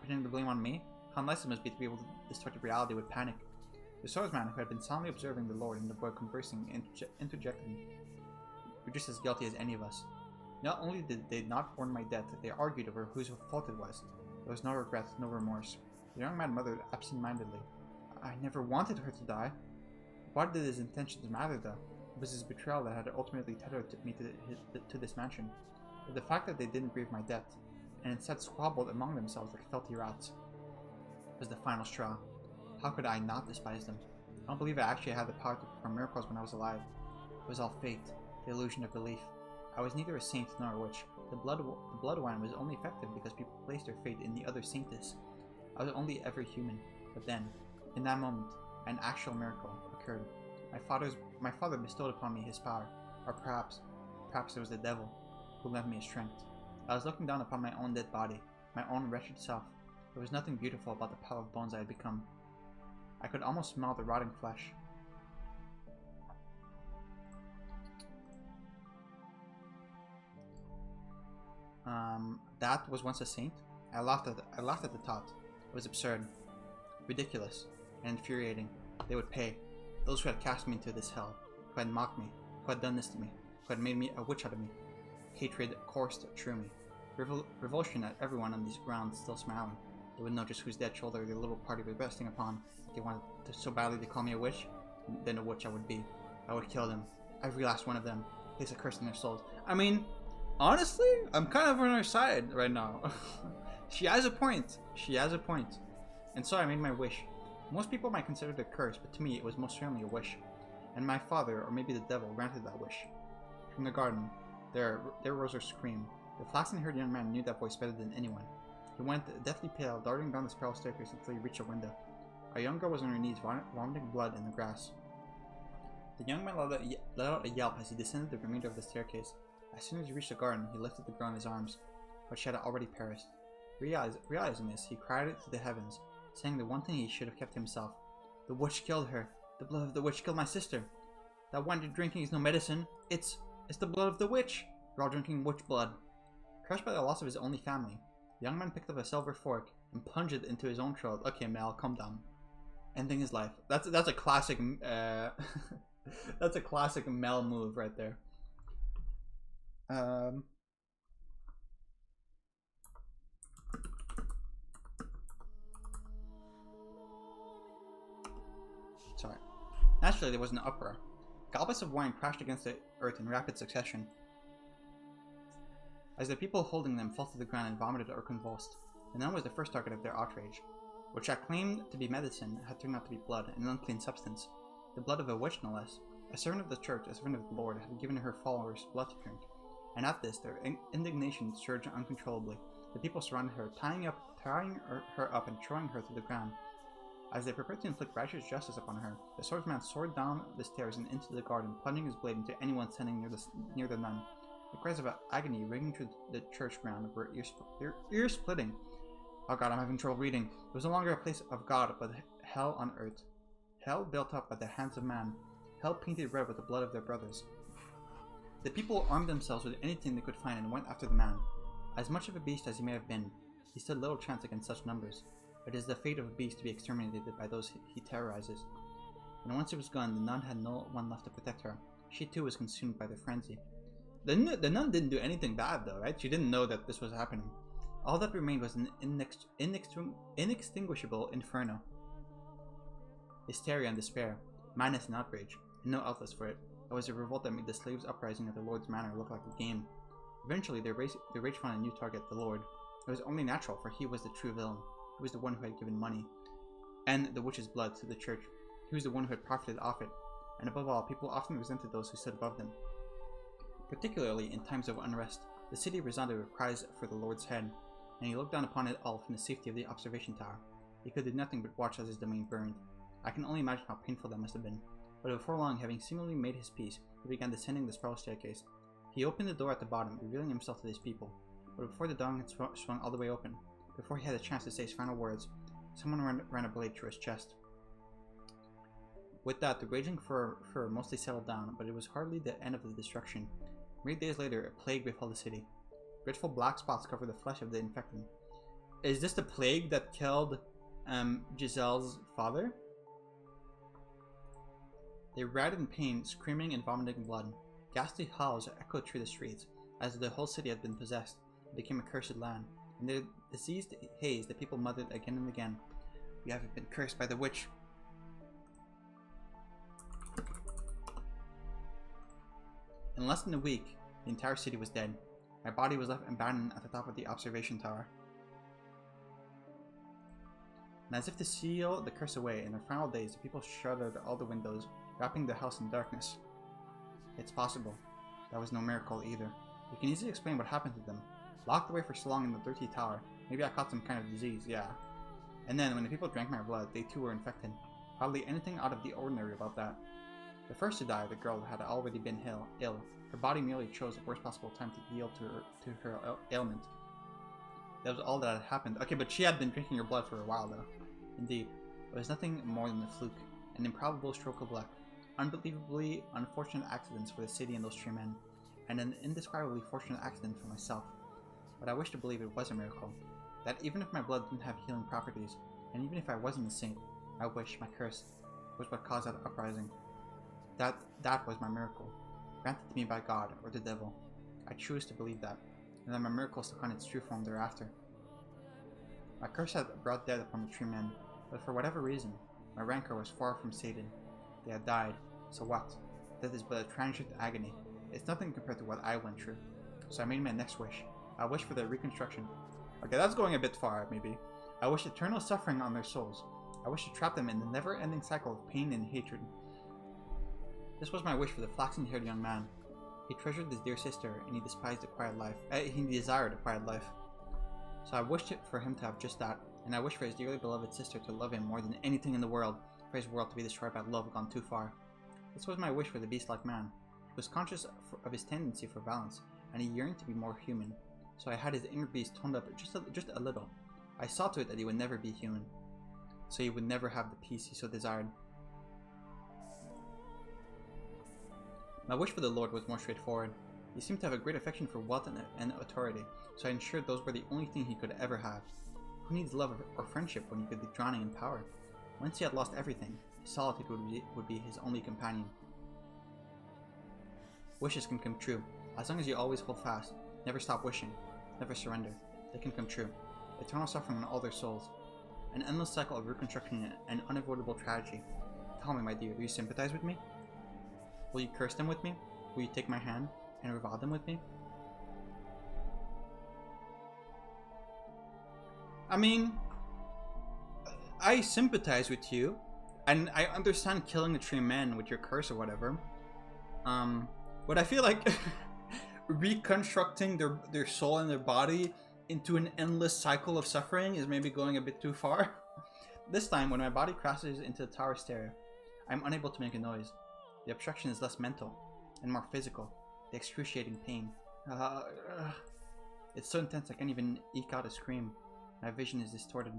Putting the blame on me? How nice it must be to be able to distort reality with panic. The swordsman, who had been solemnly observing the Lord and the boy conversing, interjected, "You're just as guilty as any of us." Not only did they not mourn my death, they argued over whose fault it was. There was no regret, no remorse. The young man muttered absent-mindedly, "I never wanted her to die." What did his intentions matter, though? It was his betrayal that had ultimately tethered me to this mansion. But the fact that they didn't grieve my death, and instead squabbled among themselves like filthy rats, was the final straw. How could I not despise them? I don't believe I actually had the power to perform miracles when I was alive. It was all fate, the illusion of belief. I was neither a saint nor a witch. The blood wine was only effective because people placed their faith in the other saintess. I was only ever human. But then, in that moment, an actual miracle occurred. My father bestowed upon me his power, or perhaps it was the devil who lent me his strength. I was looking down upon my own dead body, my own wretched self. There was nothing beautiful about the pile of bones I had become. I could almost smell the rotting flesh. That was once a saint? I laughed at the thought. It was absurd, ridiculous, and infuriating. They would pay. Those who had cast me into this hell, who had mocked me, who had done this to me, who had made me a witch out of me. Hatred coursed through me. Revulsion at everyone on these grounds still smiling. They would know just whose dead shoulder their little party was resting upon. If they wanted so badly to call me a witch, then a witch I would be. I would kill them. Every last one of them. Place a curse in their souls. I mean, honestly, I'm kind of on her side right now. She has a point. She has a point. And so I made my wish. Most people might consider it a curse, but to me it was most certainly a wish. And my father, or maybe the devil, granted that wish. From the garden, there rose her scream. The flaxen-haired young man knew that voice better than anyone. He went deathly pale, darting down the spiral staircase until he reached a window. A young girl was on her knees, vomiting blood in the grass. The young man let out a yelp as he descended the remainder of the staircase. As soon as he reached the garden, he lifted the girl in his arms, but she had already perished. Realizing this, he cried it to the heavens, saying the one thing he should have kept to himself. The witch killed her. The blood of the witch killed my sister. That wine you're drinking is no medicine. It's the blood of the witch. You're all drinking witch blood. Crushed by the loss of his only family, the young man picked up a silver fork and plunged it into his own throat. Okay, Mel, calm down. Ending his life. That's a classic. That's a classic Mel move right there. Sorry. Naturally, there was an uproar. Goblets of wine crashed against the earth in rapid succession, as the people holding them fell to the ground and vomited or convulsed. The nun was the first target of their outrage. Which had claimed to be medicine had turned out to be blood, an unclean substance. The blood of a witch, no less. A servant of the church, a servant of the Lord, had given her followers blood to drink. And at this, their indignation surged uncontrollably. The people surrounded her, tying her up and throwing her to the ground. As they prepared to inflict righteous justice upon her, the swordsman soared down the stairs and into the garden, plunging his blade into anyone standing near the nun. The cries of agony ringing through the church ground were ear-splitting. Oh god, I'm having trouble reading. It was no longer a place of God, but hell on earth. Hell built up by the hands of man. Hell painted red with the blood of their brothers. The people armed themselves with anything they could find and went after the man. As much of a beast as he may have been, he stood little chance against such numbers. It is the fate of a beast to be exterminated by those he terrorizes. And once it was gone, the nun had no one left to protect her. She too was consumed by the frenzy. The nun didn't do anything bad though, right? She didn't know that this was happening. All that remained was an inextinguishable inferno. Hysteria and despair, madness and outrage, and no outlets for it. It was a revolt that made the slaves' uprising at the Lord's manor look like a game. Eventually, their rage found a new target, the Lord. It was only natural, for he was the true villain. He was the one who had given money and the witch's blood to the church. He was the one who had profited off it. And above all, people often resented those who stood above them. Particularly in times of unrest, the city resounded with cries for the Lord's head, and he looked down upon it all from the safety of the observation tower. He could do nothing but watch as his domain burned. I can only imagine how painful that must have been. But before long, having seemingly made his peace, he began descending the spiral staircase. He opened the door at the bottom, revealing himself to these people. But before the door had swung all the way open, before he had a chance to say his final words, someone ran a blade through his chest. With that, the raging fur mostly settled down, but it was hardly the end of the destruction. 3 days later, a plague befell the city. Dreadful black spots covered the flesh of the infected. Is this the plague that killed Giselle's father? They writhed in pain, screaming and vomiting blood. Ghastly howls echoed through the streets, as though the whole city had been possessed. It became a cursed land. In the diseased haze, the people muttered again and again, "We have been cursed by the witch." In less than a week, the entire city was dead. My body was left abandoned at the top of the observation tower. And as if to seal the curse away, in their final days, the people shuttered all the windows, wrapping the house in darkness. It's possible. That was no miracle either. You can easily explain what happened to them. Locked away for so long in the dirty tower. Maybe I caught some kind of disease, yeah. And then, when the people drank my blood, they too were infected. Hardly anything out of the ordinary about that. The first to die, the girl, had already been ill. Her body merely chose the worst possible time to yield to her ailment. That was all that had happened. Okay, but she had been drinking her blood for a while, though. Indeed, it was nothing more than a fluke, an improbable stroke of luck, unbelievably unfortunate accidents for the city and those 3 men, and an indescribably fortunate accident for myself. But I wish to believe it was a miracle, that even if my blood didn't have healing properties, and even if I wasn't a saint, I wish, my curse, was what caused that uprising. That was my miracle, granted to me by God or the devil. I choose to believe that, and that my miracle took on its true form thereafter. My curse had brought death upon the tree men, but for whatever reason, my rancor was far from sated. They had died, so what? Death is but a transient agony. It's nothing compared to what I went through. So I made my next wish. I wished for their reconstruction. Okay, that's going a bit far, maybe. I wished eternal suffering on their souls. I wished to trap them in the never-ending cycle of pain and hatred. This was my wish for the flaxen-haired young man. He treasured his dear sister, and he despised a quiet life. He desired a quiet life. So I wished for him to have just that, and I wished for his dearly beloved sister to love him more than anything in the world, for his world to be destroyed by love gone too far. This was my wish for the beast-like man. He was conscious of his tendency for violence, and he yearned to be more human. So I had his inner beast toned up just a little. I saw to it that he would never be human, so he would never have the peace he so desired. My wish for the Lord was more straightforward. He seemed to have a great affection for wealth and authority, so I ensured those were the only thing he could ever have. Who needs love or friendship when you could be drowning in power? Once he had lost everything, solitude would be his only companion. Wishes can come true, as long as you always hold fast, never stop wishing, never surrender. They can come true. Eternal suffering on all their souls. An endless cycle of reconstruction and unavoidable tragedy. Tell me, my dear, do you sympathize with me? Will you curse them with me? Will you take my hand and revile them with me? I mean, I sympathize with you, and I understand killing the tree men with your curse or whatever. But I feel like reconstructing their soul and their body into an endless cycle of suffering is maybe going a bit too far. This time, when my body crashes into the tower stair, I'm unable to make a noise. The obstruction is less mental and more physical. The excruciating pain. It's so intense I can't even eke out a scream. My vision is distorted.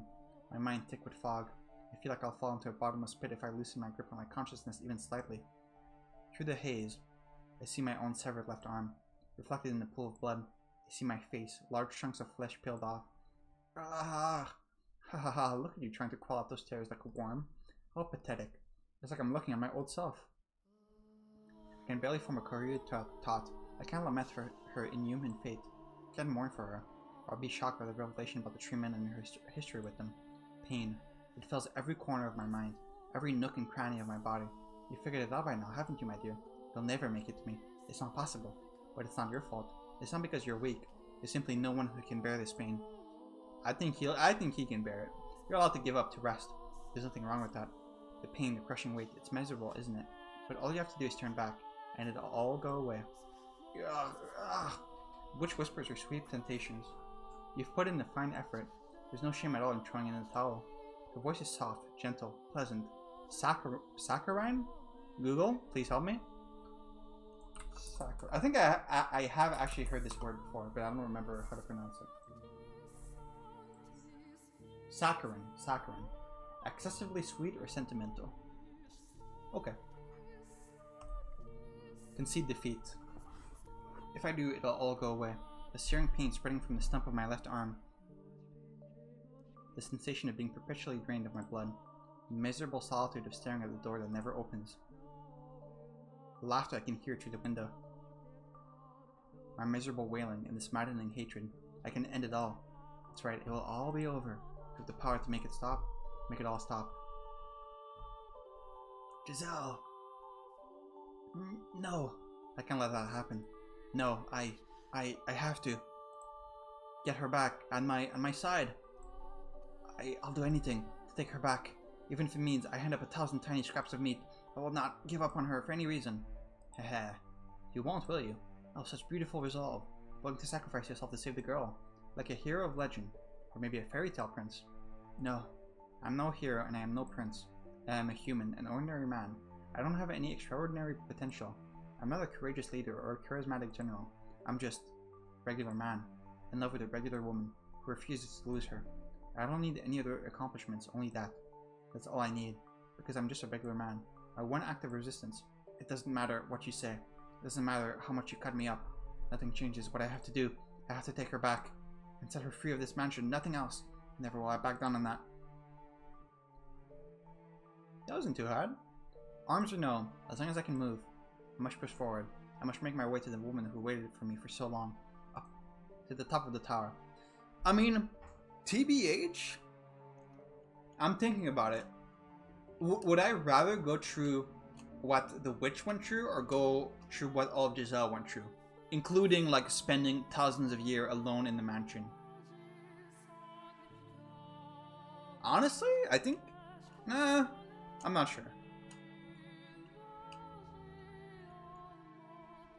My mind thick with fog. I feel like I'll fall into a bottomless pit if I loosen my grip on my consciousness even slightly. Through the haze, I see my own severed left arm. Reflected in the pool of blood, I see my face, large chunks of flesh peeled off. Look at you trying to crawl up those stairs like a worm. How pathetic. It's like I'm looking at my old self. I can barely form a coherent thought. I can't lament for her inhuman fate. I can't mourn for her. Or be shocked by the revelation about the tree men and her history with them. Pain. It fills every corner of my mind, every nook and cranny of my body. You figured it out by now, haven't you, my dear? You'll never make it to me. It's not possible. But it's not your fault. It's not because you're weak. There's simply no one who can bear this pain. I think he can bear it. You're allowed to give up, to rest. There's nothing wrong with that. The pain, the crushing weight, it's miserable, isn't it? But all you have to do is turn back, and it'll all go away. Witch whispers are sweet temptations. You've put in a fine effort. There's no shame at all in throwing in the towel. Her voice is soft, gentle, pleasant. Saccharine? Google, please help me. I think I have actually heard this word before, but I don't remember how to pronounce it. Saccharine. Excessively sweet or sentimental? Okay. Concede defeat. If I do, it'll all go away. The searing pain spreading from the stump of my left arm. The sensation of being perpetually drained of my blood. The miserable solitude of staring at the door that never opens. The laughter I can hear through the window. My miserable wailing and this maddening hatred. I can end it all. That's right, it will all be over. I have the power to make it stop. Make it all stop. Giselle! No! I can't let that happen. No, I have to. Get her back on my side. I'll do anything to take her back. Even if it means I hand up 1,000 tiny scraps of meat. I will not give up on her for any reason. Haha. You won't, will you? Oh, such beautiful resolve. Willing to sacrifice yourself to save the girl. Like a hero of legend. Or maybe a fairy tale prince. No. I'm no hero and I am no prince. I am a human, an ordinary man. I don't have any extraordinary potential. I'm not a courageous leader or a charismatic general. I'm just a regular man. In love with a regular woman who refuses to lose her. I don't need any other accomplishments, only that. That's all I need. Because I'm just a regular man. My one act of resistance. It doesn't matter what you say. It doesn't matter how much you cut me up. Nothing changes what I have to do. I have to take her back. And set her free of this mansion. Nothing else. Never will I back down on that. That wasn't too hard. Arms or no, as long as I can move, I must push forward. I must make my way to the woman who waited for me for so long. Up to the top of the tower. I mean, TBH? I'm thinking about it. Would I rather go through what the witch went through or go through what all of Giselle went through? Including, like, spending thousands of years alone in the mansion. Honestly, I think... Nah, I'm not sure.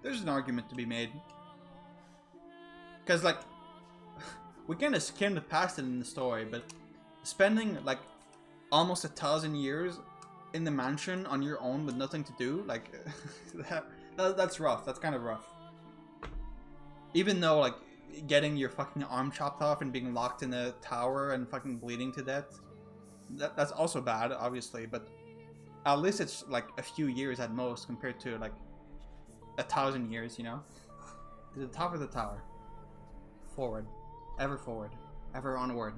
There's an argument to be made. Because, like, we kind of skimmed past it in the story, but spending, like, almost 1,000 years in the mansion on your own with nothing to do, like, that's rough. That's kind of rough. Even though, like, getting your fucking arm chopped off and being locked in a tower and fucking bleeding to death, that's also bad, obviously, but at least it's, like, a few years at most compared to, like, 1,000 years, you know? To the top of the tower. Forward. Ever onward.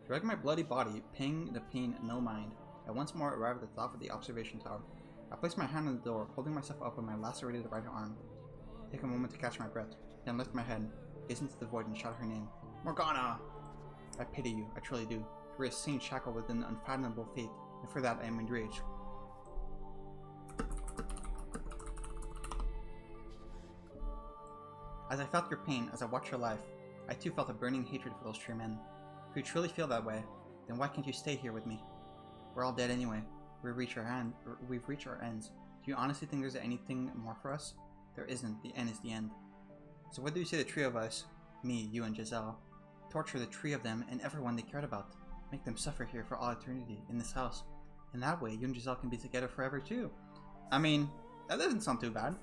Dragging my bloody body, paying the pain no mind, I once more arrived at the top of the observation tower. I placed my hand on the door, holding myself up with my lacerated right arm. Take a moment to catch my breath, then lift my head, gaze into the void and shout her name. Morgana! I pity you, I truly do. You were a saint shackled with an unfathomable fate, and for that I am enraged. As I felt your pain, as I watched your life, I too felt a burning hatred for those 3 men. If you truly feel that way, then why can't you stay here with me? We're all dead anyway. We've reached our ends. Do you honestly think there's anything more for us? There isn't. The end is the end. So what do you say the 3 of us, me, you, and Giselle, torture the 3 of them and everyone they cared about? Make them suffer here for all eternity, in this house. And that way, you and Giselle can be together forever too. I mean, that doesn't sound too bad.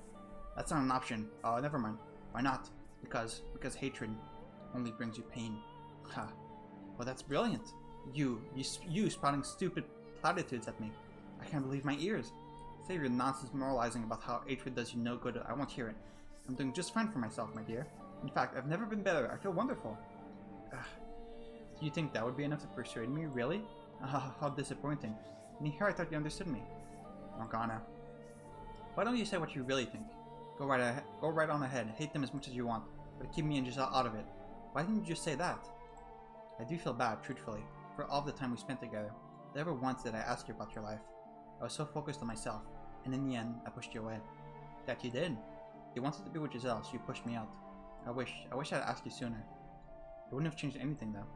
That's not an option. Oh, never mind. Why not? Because hatred only brings you pain. Ha. Well, that's brilliant. You spouting stupid platitudes at me. I can't believe my ears. Save your nonsense moralizing about how hatred does you no good. I won't hear it. I'm doing just fine for myself, my dear. In fact, I've never been better. I feel wonderful. Do you think that would be enough to persuade me? Really? How disappointing. And here I thought you understood me. Morgana. Why don't you say what you really think? Go right on ahead. Hate them as much as you want, but keep me and Giselle out of it. Why didn't you just say that? I do feel bad, truthfully, for all the time we spent together. Never once did I ask you about your life. I was so focused on myself, and in the end, I pushed you away. That you did. You wanted to be with Giselle, so you pushed me out. I wish I'd asked you sooner. It wouldn't have changed anything, though.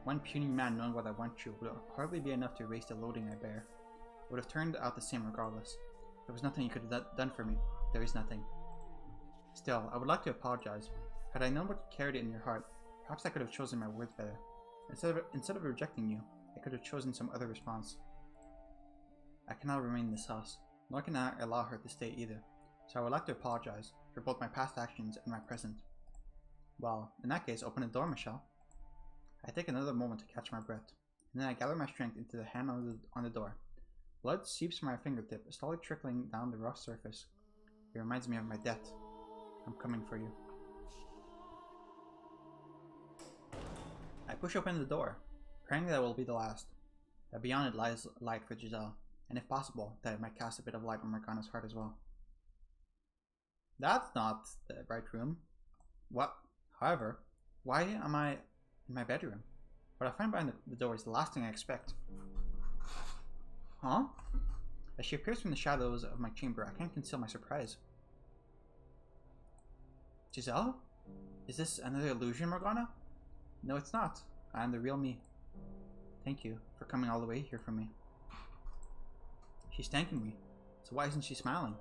One puny man knowing what I went through would hardly be enough to erase the loathing I bear. It would have turned out the same regardless. There was nothing you could have done for me. There is nothing. Still, I would like to apologize. Had I known what you carried in your heart, perhaps I could have chosen my words better. Instead of rejecting you, I could have chosen some other response. I cannot remain in this house, nor can I allow her to stay either, so I would like to apologize for both my past actions and my present. Well, in that case, open the door, Michelle. I take another moment to catch my breath, and then I gather my strength into the hand on the door. Blood seeps from my fingertip, slowly trickling down the rough surface. It reminds me of my death. I'm coming for you. I push open the door, praying that it will be the last, that beyond it lies light for Giselle, and if possible, that it might cast a bit of light on Morgana's heart as well. That's not the right room. What? However, why am I in my bedroom? What I find behind the door is the last thing I expect. Huh? As she appears from the shadows of my chamber, I can't conceal my surprise. Giselle? Is this another illusion, Morgana? No, it's not. I am the real me. Thank you for coming all the way here for me. She's thanking me. So why isn't she smiling?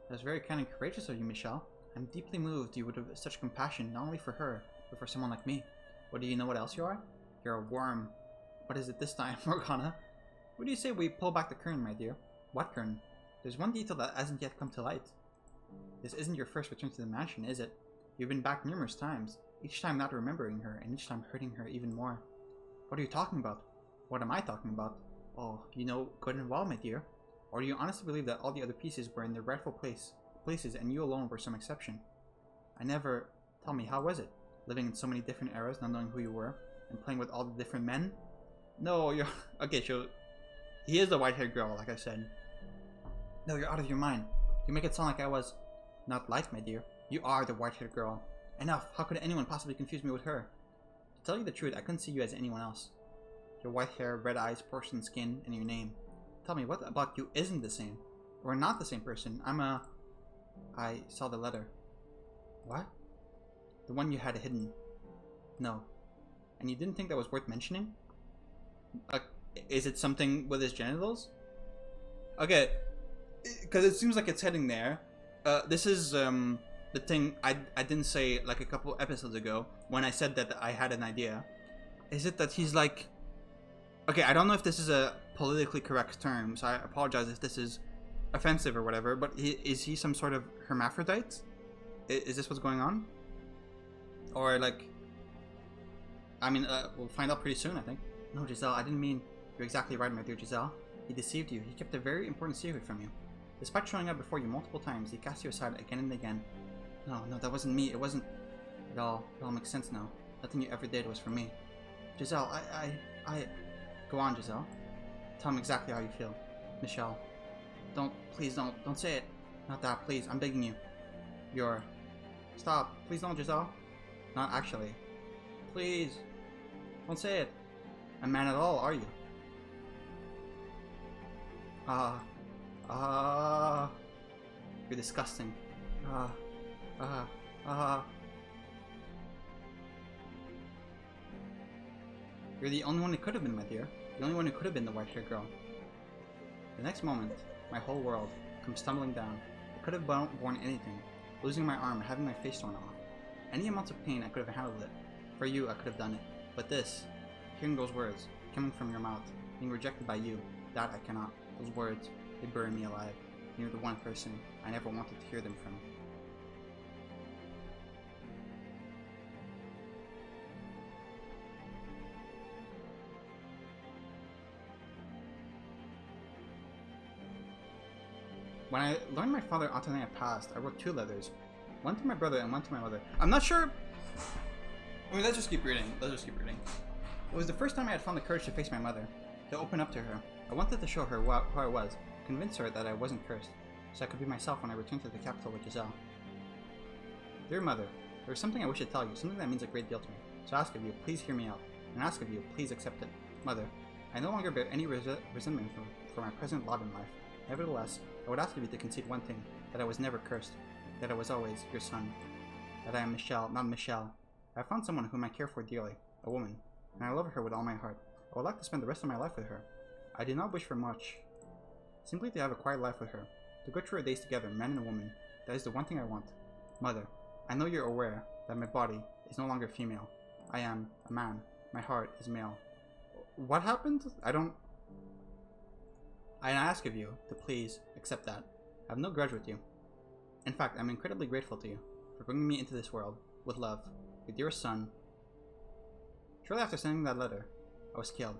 That was very kind and courageous of you, Michelle. I'm deeply moved you would have such compassion not only for her, but for someone like me. What do you know what else you are? You're a worm. What is it this time, Morgana? What do you say we pull back the curtain, my dear? What curtain? There's one detail that hasn't yet come to light. This isn't your first return to the mansion, is it? You've been back numerous times, each time not remembering her, and each time hurting her even more. What are you talking about? What am I talking about? Oh, you know good and well, my dear. Or do you honestly believe that all the other pieces were in their rightful places and you alone were some exception? Tell me, how was it? Living in so many different eras, not knowing who you were, and playing with all the different men? No, you're okay. So he is the white-haired girl, like I said. No, you're out of your mind. You make it sound like I was not like, my dear. You are the white-haired girl. Enough. How could anyone possibly confuse me with her? To tell you the truth, I couldn't see you as anyone else. Your white hair, red eyes, porcelain skin, and your name. Tell me, what about you isn't the same? We're not the same person. I saw the letter. What? The one you had hidden. No. And you didn't think that was worth mentioning? Is it something with his genitals? Okay, because it seems like it's heading there. This is the thing I didn't say like a couple episodes ago when I said that I had an idea. Is it that he's like... Okay, I don't know if this is a politically correct term, so I apologize if this is offensive or whatever, but is he some sort of hermaphrodite? Is this what's going on? Or like... I mean, we'll find out pretty soon, I think. No, Giselle, I didn't mean... You're exactly right, my dear Giselle. He deceived you. He kept a very important secret from you. Despite showing up before you multiple times, he cast you aside again and again. No, that wasn't me. It wasn't... It all makes sense now. Nothing you ever did was for me. Giselle, I... Go on, Giselle. Tell him exactly how you feel. Michelle. Please don't say it. Not that, please. I'm begging you. Stop. Please don't, Giselle. Not actually. Please. Don't say it. A man at all, are you? You're disgusting. You're the only one who could have been, my dear. The only one who could have been the white-haired girl. The next moment, my whole world comes tumbling down. I could have borne anything. Losing my arm, having my face torn off. Any amount of pain, I could have handled it. For you, I could have done it. But this, hearing those words, coming from your mouth, being rejected by you, that I cannot. Those words, they bury me alive. You're the one person I never wanted to hear them from. When I learned my father Antonin had passed, I wrote 2 letters. One to my brother and one to my mother. I'm not sure... I mean, let's just keep reading. It was the first time I had found the courage to face my mother, to open up to her. I wanted to show her who I was, convince her that I wasn't cursed, so I could be myself when I returned to the capital with Giselle. Dear mother, there is something I wish to tell you, something that means a great deal to me. So I ask of you, please hear me out, and ask of you, please accept it. Mother, I no longer bear any resentment for my present lot in life. Nevertheless, I would ask of you to concede one thing, that I was never cursed, that I was always your son, that I am Michelle, not Michelle. I have found someone whom I care for dearly, a woman, and I love her with all my heart. I would like to spend the rest of my life with her. I do not wish for much, simply to have a quiet life with her, to go through our days together, man and woman. That is the one thing I want. Mother, I know you're aware that my body is no longer female. I am a man. My heart is male. What happened? I ask of you to please accept that. I have no grudge with you. In fact, I'm incredibly grateful to you for bringing me into this world with love, your dearest son. Shortly after sending that letter, I was killed.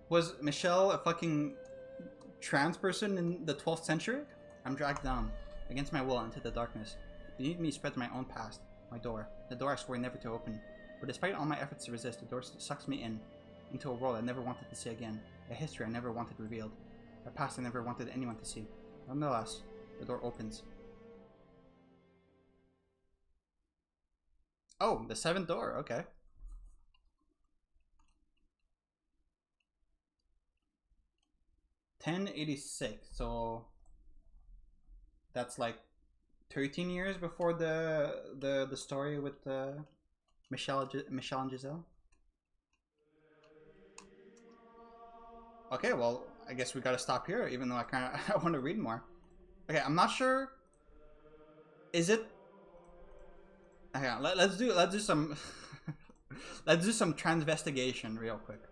Was Michelle a fucking trans person in the 12th century? I'm dragged down, against my will, into the darkness. Beneath me spreads my own past, my door, the door I swore never to open. But despite all my efforts to resist, the door sucks me into a world I never wanted to see again, a history I never wanted revealed, a past I never wanted anyone to see. Nonetheless, the door opens. Oh, the 7th door, okay. $10.86, so that's like 13 years before the story with Michelle and Giselle. Okay, well, I guess we gotta stop here, even though I want to read more. Okay, I'm not sure. Is it? Okay, let's do some let's do some transvestigation real quick.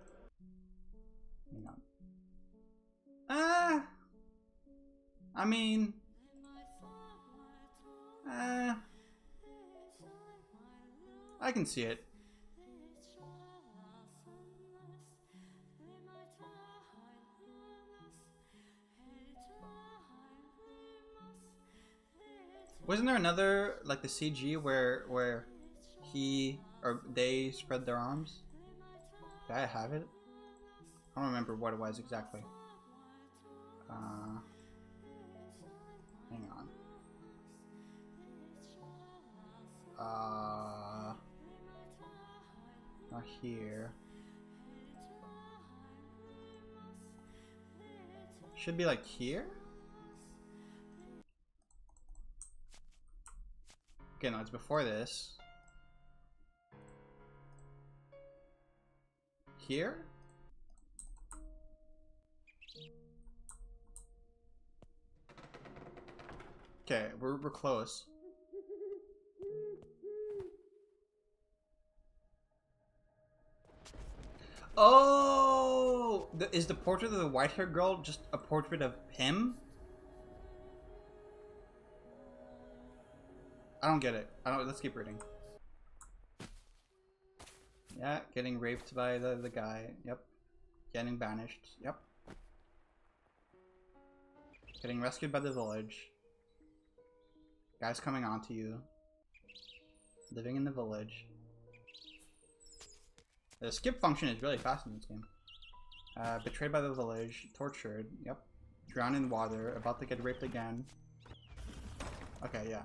Hang on. I mean, I can see it. Wasn't there another, like the CG where he or they spread their arms. Did I have it? I don't remember what it was exactly. Hang on. Not here. Should be like here? Okay, no, it's before this. Here? Okay, we're close. Oh! Is the portrait of the white-haired girl just a portrait of him? I don't get it. Let's keep reading. Yeah, getting raped by the guy. Yep. Getting banished. Yep. Getting rescued by the village. Guys coming onto you. Living in the village. The skip function is really fast in this game. Betrayed by the village. Tortured. Yep. Drowned in water. About to get raped again. Okay, yeah.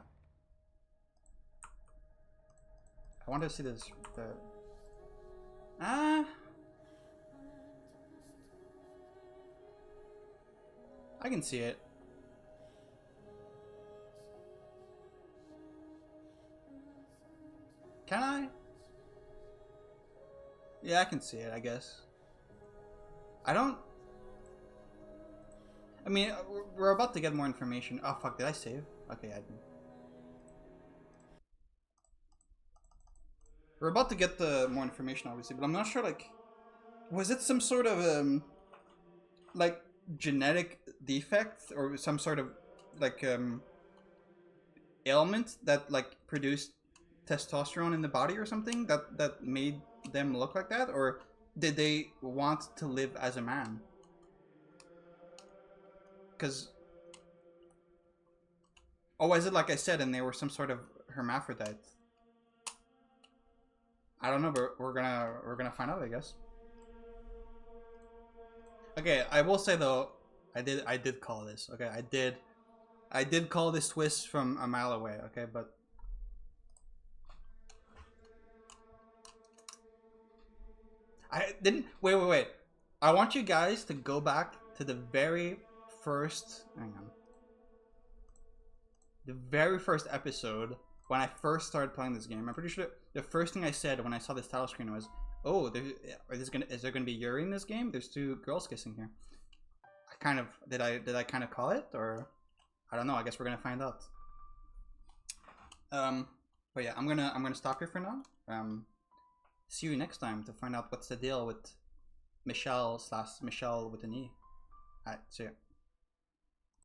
I want to see this. I can see it. Can I? Yeah, I can see it, I guess. I mean, we're about to get more information. Oh, fuck, did I save? Okay, I didn't. We're about to get the more information, obviously, but I'm not sure, like... Was it some sort of, like, genetic defect? Or some sort of, like, ailment that, like, produced testosterone in the body or something? That made them look like that? Or did they want to live as a man? Because... Oh, is it like I said, and they were some sort of hermaphrodite? I don't know, but we're gonna find out, I guess. Okay, I will say though, I did call this. Okay, I did call this twist from a mile away. Okay, but I didn't. Wait. I want you guys to go back to the very first. Hang on. The very first episode when I first started playing this game. I'm pretty sure the first thing I said when I saw this title screen was, "Oh, is there gonna be Yuri in this game? There's two girls kissing here." I kind of did I kind of call it, or I don't know. I guess we're gonna find out. But yeah, I'm gonna stop here for now. See you next time to find out what's the deal with Michelle / Michelle with an E. Alright, see ya.